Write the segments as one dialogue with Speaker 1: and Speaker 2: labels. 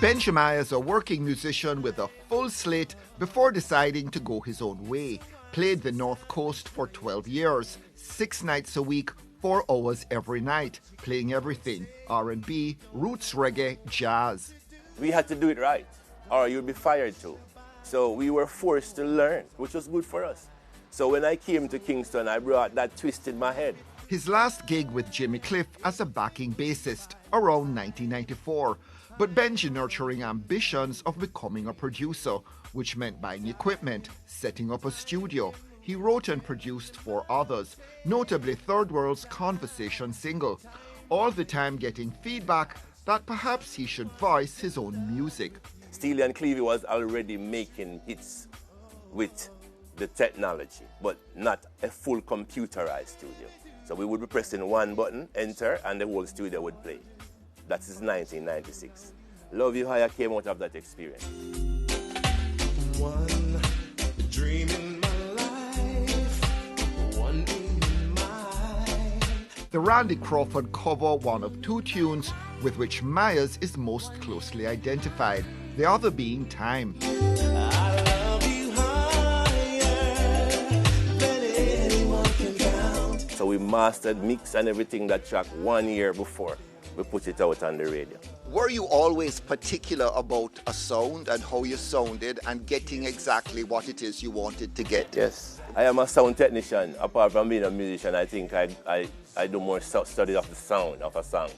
Speaker 1: Benjy Myaz, a working musician with a full slate before deciding to go his own way, played the North Coast for 12 years, 6 nights a week, 4 hours every night, playing everything, R&B, roots reggae, jazz.
Speaker 2: We had to do it right, or you'd be fired too. So we were forced to learn, which was good for us. So when I came to Kingston, I brought that twist in my head.
Speaker 1: His last gig with Jimmy Cliff as a backing bassist, around 1994. But Benjy nurturing ambitions of becoming a producer, which meant buying equipment, setting up a studio. He wrote and produced for others, notably Third World's Conversation single, all the time getting feedback that perhaps he should voice his own music.
Speaker 2: Steely and Clevie was already making hits with the technology, but not a full computerized studio. So we would be pressing one button, enter, and the whole studio would play. That is 1996. Love You Higher came out of that experience.
Speaker 3: One dream in my life, one in my...
Speaker 1: The Randy Crawford cover, one of 2 tunes with which Myaz is most closely identified, the other being Time.
Speaker 3: I love you higher than anyone can count.
Speaker 2: So we mastered, mixed, and everything that track 1 year before we put it out on the radio.
Speaker 4: Were you always particular about a sound and how you sounded and getting exactly what it is you wanted to get?
Speaker 2: Yes. I am a sound technician. Apart from being a musician, I think I do more study of the sound of a song,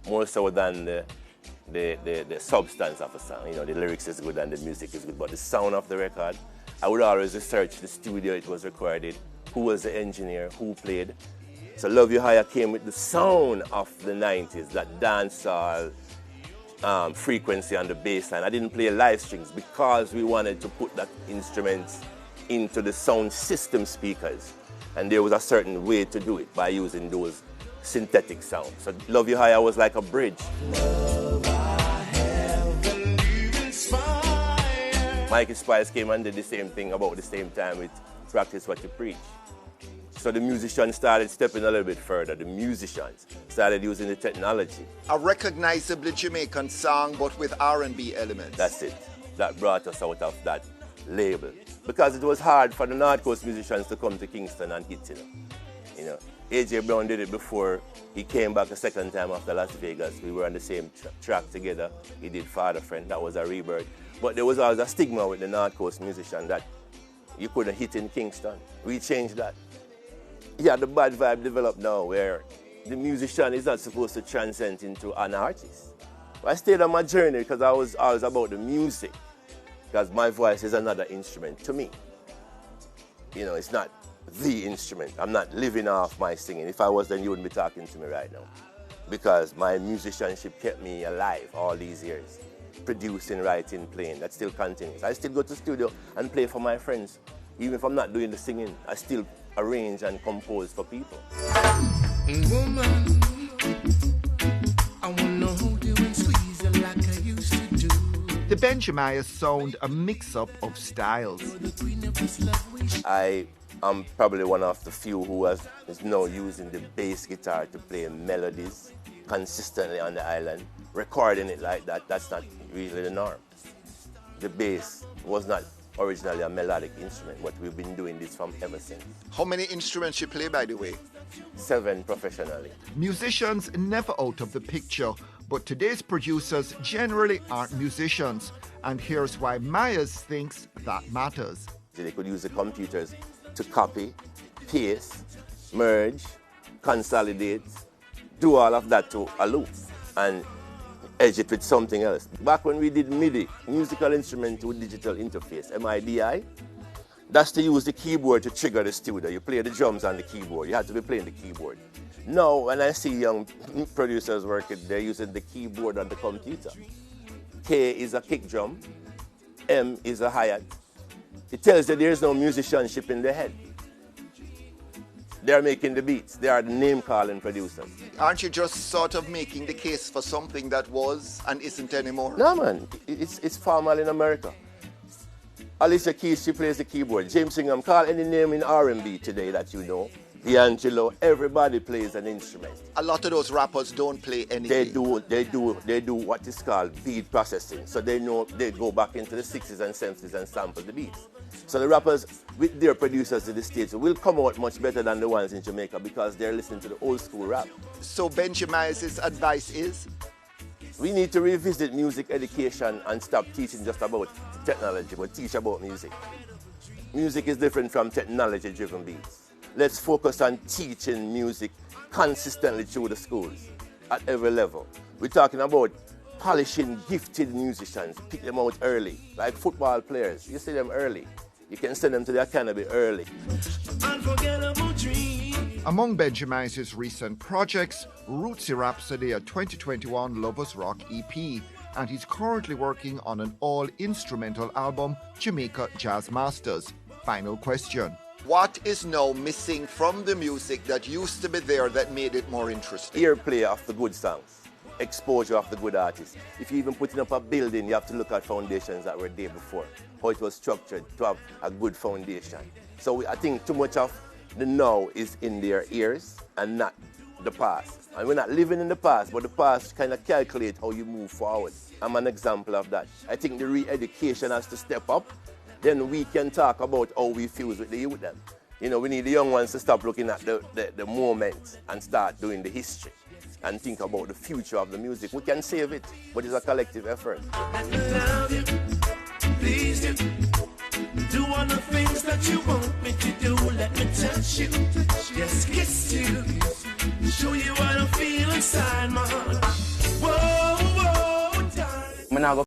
Speaker 2: more so than the substance of a song. You know, the lyrics is good and the music is good, but the sound of the record, I would always research the studio it was recorded, who was the engineer, who played. So Love You Higher came with the sound of the 90s, that dancehall frequency on the bass line. I didn't play live strings because we wanted to put that instrument into the sound system speakers. And there was a certain way to do it by using those synthetic sounds. So Love You Higher was like a bridge. Mikey Spice came and did the same thing about the same time with Practice What You Preach. So the musicians started stepping a little bit further. The musicians started using the technology.
Speaker 4: A recognizably Jamaican song, but with R&B elements.
Speaker 2: That's it. That brought us out of that label. Because it was hard for the North Coast musicians to come to Kingston and hit, you know. AJ Brown did it before. He came back a second time after Las Vegas. We were on the same track together. He did Father Friend. That was a rebirth. But there was always a stigma with the North Coast musician that you couldn't hit in Kingston. We changed that. Yeah, the bad vibe developed now where the musician is not supposed to transcend into an artist. I stayed on my journey because I was about the music. Because my voice is another instrument to me. You know, it's not the instrument. I'm not living off my singing. If I was, then you wouldn't be talking to me right now. Because my musicianship kept me alive all these years. Producing, writing, playing, that still continues. I still go to the studio and play for my friends. Even if I'm not doing the singing, I still arrange and compose for people.
Speaker 3: Woman, I wanna hold you and squeeze you like I used to do.
Speaker 1: The Benjy Myaz sound, a mix-up of styles.
Speaker 2: I am probably one of the few who is now using the bass guitar to play melodies consistently on the island. Recording it like that, that's not really the norm. The bass was not originally a melodic instrument, but we've been doing this from ever since.
Speaker 4: How many instruments you play, by the way?
Speaker 2: 7 professionally.
Speaker 1: Musicians never out of the picture, but today's producers generally aren't musicians. And here's why Myaz thinks that matters.
Speaker 2: They could use the computers to copy, paste, merge, consolidate, do all of that to a loop and edge it with something else. Back when we did MIDI, musical instrument with digital interface, MIDI, that's to use the keyboard to trigger the studio. You play the drums on the keyboard. You have to be playing the keyboard. Now, when I see young producers working, they're using the keyboard on the computer. K is a kick drum, M is a hi-hat. It tells you there's no musicianship in their head. They're making the beats. They are the name-calling producers.
Speaker 4: Aren't you just sort of making the case for something that was and isn't anymore?
Speaker 2: No, man. It's formal in America. Alicia Keys, she plays the keyboard. James Ingham, call any name in R&B today that you know. D'Angelo, everybody plays an instrument.
Speaker 4: A lot of those rappers don't play anything.
Speaker 2: They do what is called beat processing. So they go back into the 60s and 70s and sample the beats. So the rappers with their producers in the States will come out much better than the ones in Jamaica because they're listening to the old school rap.
Speaker 4: So Benjy Myaz's advice is?
Speaker 2: We need to revisit music education and stop teaching just about technology, but teach about music. Music is different from technology-driven beats. Let's focus on teaching music consistently through the schools at every level. We're talking about polishing gifted musicians, pick them out early, like football players. You see them early. You can send them to the academy early.
Speaker 1: Among Benjy Myaz's recent projects, Rootsy Rhapsody, a 2021 Lovers Rock EP, and he's currently working on an all-instrumental album, Jamaica Jazz Masters. Final question.
Speaker 4: What is now missing from the music that used to be there that made it more interesting?
Speaker 2: Earplay of the good songs, exposure of the good artists. If you're even putting up a building, you have to look at foundations that were there before, how it was structured to have a good foundation. So I think too much of the now is in their ears and not the past. And we're not living in the past, but the past kind of calculate how you move forward. I'm an example of that. I think the re-education has to step up. Then we can talk about how we fuse with the youth then. You know, we need the young ones to stop looking at the moment and start doing the history and think about the future of the music. We can save it, but it's a collective effort.
Speaker 3: Let me love you, please you. Do all the things that you want me to do. Let me touch you, yes, kiss you. Show you what I feel inside